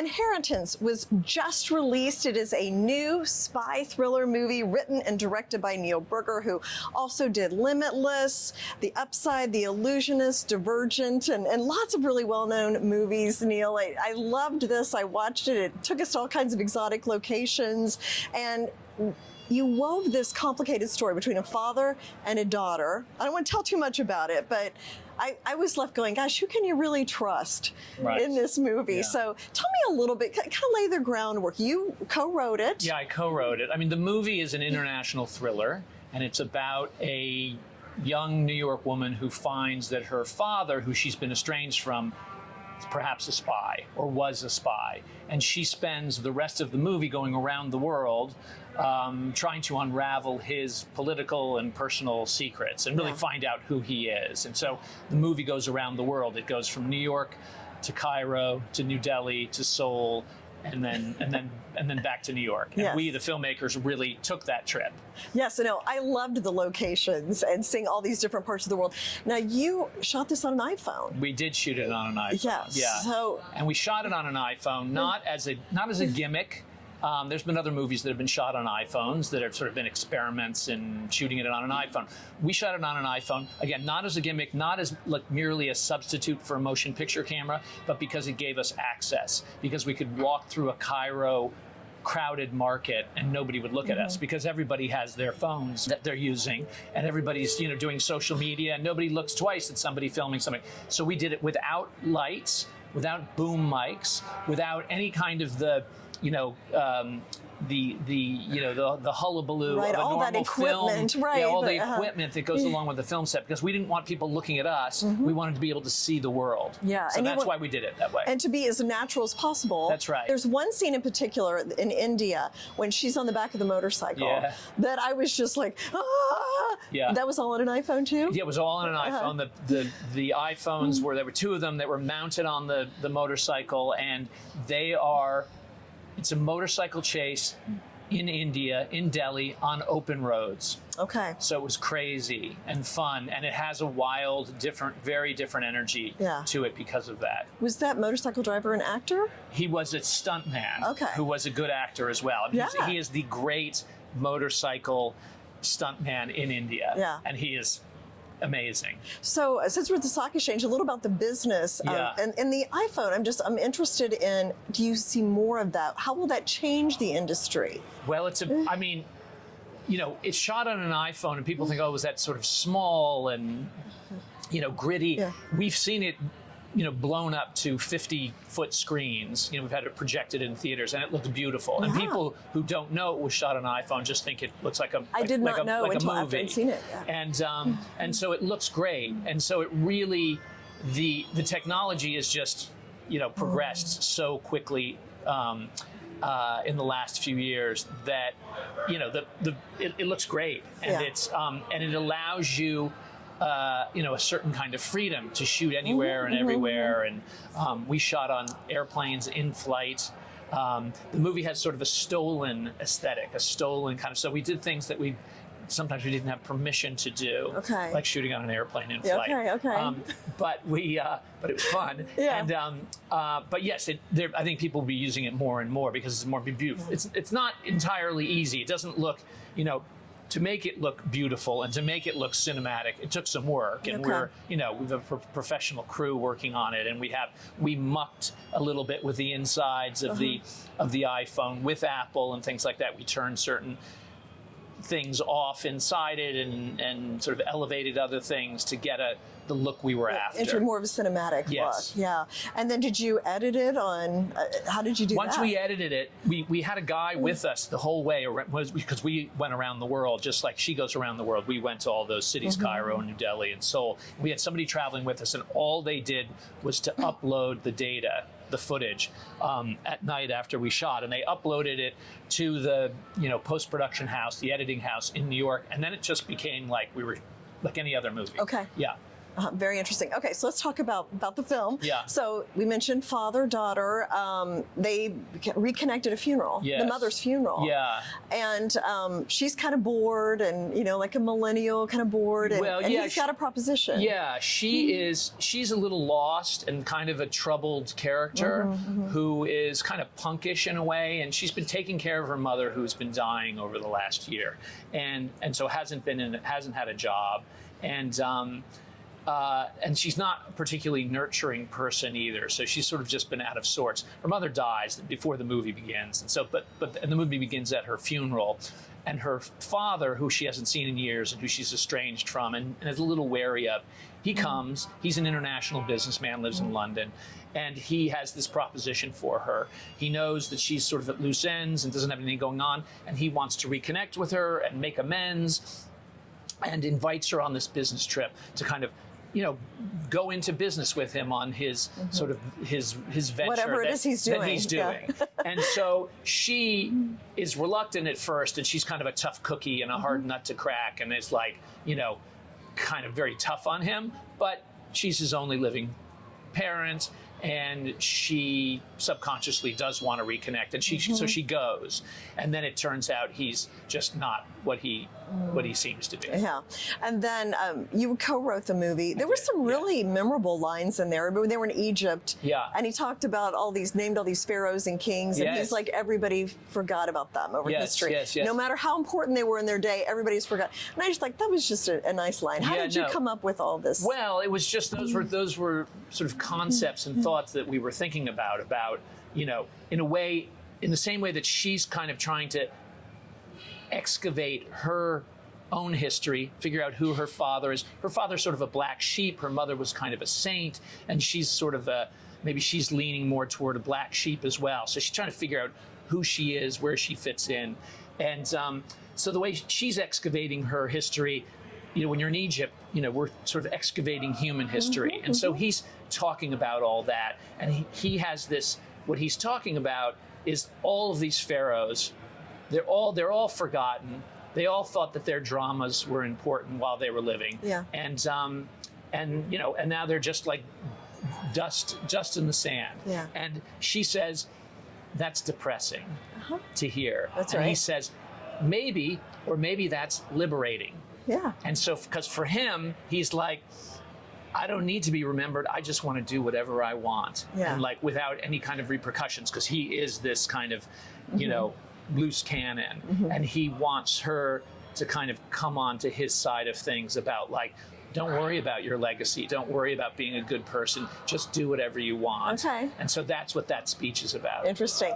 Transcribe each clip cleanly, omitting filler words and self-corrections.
Inheritance was just released. It is a new spy thriller movie written and directed by Neil Burger, who also did Limitless, The Upside, The Illusionist, Divergent, and lots of really well-known movies, Neil. I loved this. I watched it. It took us to all kinds of exotic locations, and you wove this complicated story between a father and a daughter. I don't want to tell too much about it, but I was left going, gosh, who can you really trust in this movie? Yeah. So tell me a little bit, kind of lay the groundwork. You co-wrote it. Yeah, I co-wrote it. I mean, the movie is an international thriller, and it's about a young New York woman who finds that her father, who she's been estranged from, is perhaps a spy or was a spy. And she spends the rest of the movie going around the world trying to unravel his political and personal secrets and really find out who he is. And so the movie goes around the world. It goes from New York to Cairo to New Delhi to Seoul, and then back to New York. And we, the filmmakers, really took that trip. Yes, I know. I loved the locations and seeing all these different parts of the world. Now, you shot this on an iPhone. We did shoot it on an iPhone. Yes. Yeah. And we shot it on an iPhone, not as a gimmick. There's been other movies that have been shot on iPhones that have sort of been experiments in shooting it on an iPhone. We shot it on an iPhone, again, not as a gimmick, not as like merely a substitute for a motion picture camera, but because it gave us access, because we could walk through a Cairo crowded market and nobody would look at us because everybody has their phones that they're using and everybody's doing social media and nobody looks twice at somebody filming something. So we did it without lights, without boom mics, without any kind of the the hullabaloo of a all normal that equipment, film, right? All the equipment that goes along with the film set, because we didn't want people looking at us. We wanted to be able to see the world. Yeah, so that's why we did it that way. And to be as natural as possible. That's right. There's one scene in particular in India when she's on the back of the motorcycle that I was just like, ah! Yeah. That was all on an iPhone too? Yeah, it was all on an iPhone. The iPhones there were two of them that were mounted on the motorcycle, and it's a motorcycle chase in India, in Delhi, on open roads. Okay. So it was crazy and fun, and it has a wild, very different energy to it because of that. Was that motorcycle driver an actor? He was a stuntman who was a good actor as well. He is the great motorcycle stuntman in India. Yeah. And he is amazing. So since we're at the stock exchange, a little about the business and the iPhone. I'm interested in, do you see more of that? How will that change the industry? Well, it's shot on an iPhone and people think, oh, was that sort of small and, gritty? Yeah. We've seen it, blown up to 50-foot screens. We've had it projected in theaters, and it looks beautiful. And people who don't know it was shot on an iPhone just think it looks like a I did not know until after I'd seen it. Yeah. And so it looks great. And so it really, the technology is just, progressed so quickly in the last few years that, it looks great, and and it allows you. A certain kind of freedom to shoot anywhere and everywhere. And we shot on airplanes in flight. The movie has sort of a stolen aesthetic, a stolen kind of, so we did things that sometimes we didn't have permission to do, like shooting on an airplane in flight. But it was fun. Yeah. And but yes, I think people will be using it more and more because it's more beautiful. It's not entirely easy. It doesn't look, to make it look beautiful and to make it look cinematic, it took some work, and we have a professional crew working on it, and we mucked a little bit with the insides of the iPhone with Apple and things like that. We turned certain things off inside it and sort of elevated other things to get the look we were after. Into more of a cinematic look. Yeah. And then did you edit it on, how did you do that? Once we edited it, we had a guy with us the whole way, because we went around the world, just like she goes around the world. We went to all those cities, Cairo, New Delhi, and Seoul. We had somebody traveling with us, and all they did was to upload the data, the footage, at night after we shot, and they uploaded it to the post-production house, the editing house in New York, and then it just became like we were like any other movie. Okay. Yeah. Very interesting. Okay, so let's talk about the film. Yeah. So we mentioned father, daughter. They reconnected at a funeral, Yes. the mother's funeral. Yeah. And she's kind of bored, and like a millennial kind of bored, and, Well, and yeah, he's got a proposition. Yeah, she's a little lost and kind of a troubled character who is kind of punkish in a way, and she's been taking care of her mother who's been dying over the last year, and so hasn't had a job, and she's not a particularly nurturing person either. So she's sort of just been out of sorts. Her mother dies before the movie begins, and so and the movie begins at her funeral, and her father, who she hasn't seen in years and who she's estranged from and is a little wary of, he comes. He's an international businessman, lives in London, and he has this proposition for her. He knows that she's sort of at loose ends and doesn't have anything going on, and he wants to reconnect with her and make amends, and invites her on this business trip to kind of go into business with him on his sort of his venture, whatever it is he's doing. That he's doing. Yeah. And so she is reluctant at first, and she's kind of a tough cookie and a hard nut to crack, and is like, kind of very tough on him. But she's his only living parent, and she subconsciously does want to reconnect, and so she goes, and then it turns out he's just not what he seems to be. Yeah, and then you co-wrote the movie. There were some really memorable lines in there. When they were in Egypt, and he talked about named all these pharaohs and kings, and he's like, everybody forgot about them over history. Yes. No matter how important they were in their day, everybody's forgot. And I just like, that was just a nice line. How did you come up with all this? Well, it was just those were sort of concepts and thoughts that we were thinking about, in a way, in the same way that she's kind of trying to excavate her own history, figure out who her father is. Her father's sort of a black sheep. Her mother was kind of a saint, and she's sort of maybe she's leaning more toward a black sheep as well. So she's trying to figure out who she is, where she fits in. And so the way she's excavating her history, when you're in Egypt, we're sort of excavating human history. And so he's talking about all that. And he has this, what he's talking about is all of these pharaohs, they're all forgotten. They all thought that their dramas were important while they were living. Yeah. And now they're just like dust in the sand. Yeah. And she says, that's depressing to hear. That's and right. He says, maybe that's liberating. Yeah. And so, because for him, he's like, I don't need to be remembered. I just want to do whatever I want. Yeah. And like without any kind of repercussions, because he is this kind of, loose cannon. And he wants her to kind of come onto his side of things about like, don't worry about your legacy. Don't worry about being a good person. Just do whatever you want. Okay. And so that's what that speech is about. Interesting.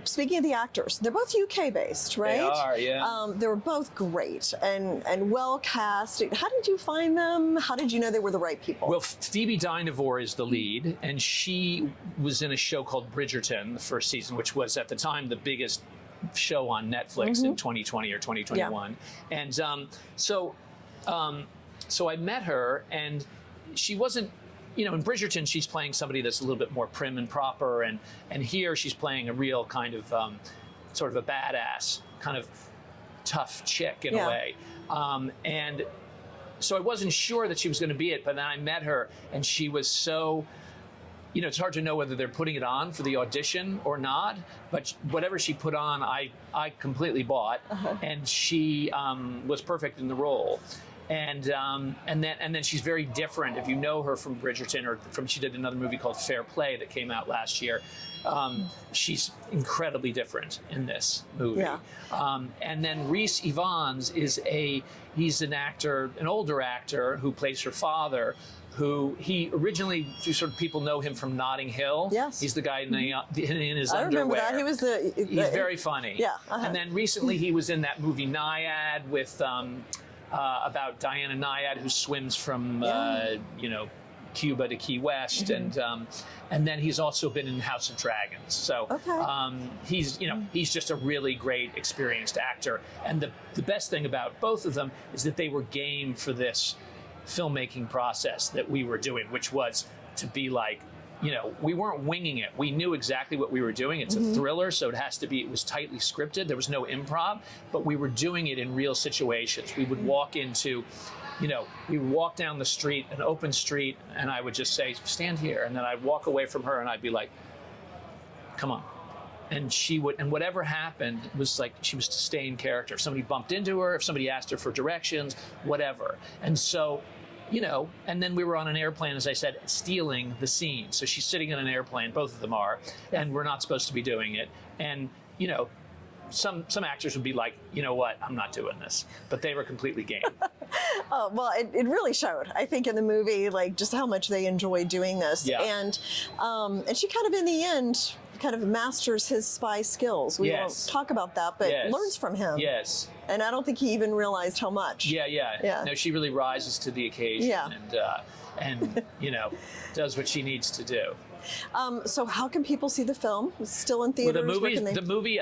Speaking of the actors, they're both UK based, right? They are, yeah. They were both great and well cast. How did you find them? How did you know they were the right people? Well, Phoebe Dynevor is the lead, and she was in a show called Bridgerton, the first season, which was at the time the biggest show on Netflix in 2020 or 2021. Yeah. And so I met her, and she wasn't, in Bridgerton, she's playing somebody that's a little bit more prim and proper, and here she's playing a real kind of sort of a badass, kind of tough chick in a way. And so I wasn't sure that she was going to be it, but then I met her, and she was so, it's hard to know whether they're putting it on for the audition or not, but whatever she put on, I completely bought, and she was perfect in the role. And then she's very different. If you know her from Bridgerton or she did another movie called Fair Play that came out last year, she's incredibly different in this movie. Yeah. And then Rhys Ifans he's an actor, an older actor who plays her father, who he originally, sort of people know him from Notting Hill. Yes. He's the guy in his underwear. I remember that. He was he's very funny. Yeah. And then recently he was in that movie Naiad with about Diana Naiad, who swims from Cuba to Key West, and then he's also been in House of Dragons. So he's just a really great, experienced actor. And the best thing about both of them is that they were game for this filmmaking process that we were doing, which was to be like, we weren't winging it. We knew exactly what we were doing. It's a thriller, so it was tightly scripted. There was no improv, but we were doing it in real situations. We would walk into we would walk down the street, an open street, and I would just say, stand here. And then I'd walk away from her and I'd be like, come on. And she would, and whatever happened was like, she was to stay in character. If somebody bumped into her, if somebody asked her for directions, whatever. And so, and then we were on an airplane, as I said, stealing the scene. So she's sitting in an airplane, both of them are, and we're not supposed to be doing it. And, some actors would be like, you know what, I'm not doing this. But they were completely game. Oh, well, it really showed, I think, in the movie, like just how much they enjoyed doing this. Yeah. And she kind of, in the end, kind of masters his spy skills. We Yes. won't talk about that, but Yes. learns from him. Yes. And I don't think he even realized how much. Yeah. No, she really rises to the occasion. Yeah. And does what she needs to do. So how can people see the film? It's still in theaters? Well,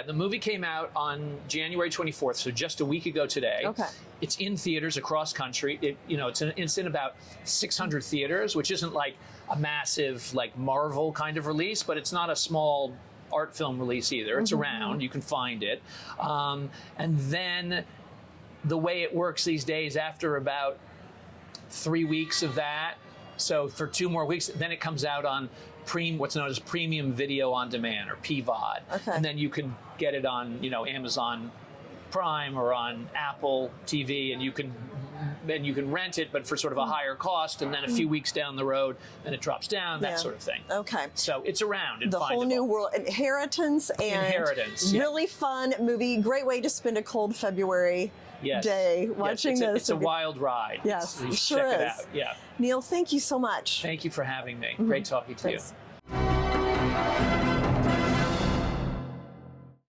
the movie came out on January 24th, so just a week ago today. Okay. It's in theaters across country. It's in about 600 theaters, which isn't like a massive like Marvel kind of release, but it's not a small art film release either. It's around. You can find it. And then the way it works these days, after about 3 weeks of that, so for 2 more weeks, then it comes out on what's known as premium video on demand, or PVOD. Okay. And then you can get it on, Amazon Prime or on Apple TV, and you can rent it, but for sort of a higher cost. And then a few weeks down the road, then it drops down, that sort of thing. Okay. So it's around and The findable. whole new world, Inheritance, Yeah. really fun movie. Great way to spend a cold February day watching this. It's a wild ride. Yes, You it should sure check it is. out. Yeah. Neil, thank you so much. Thank you for having me. Great talking to Thanks. you.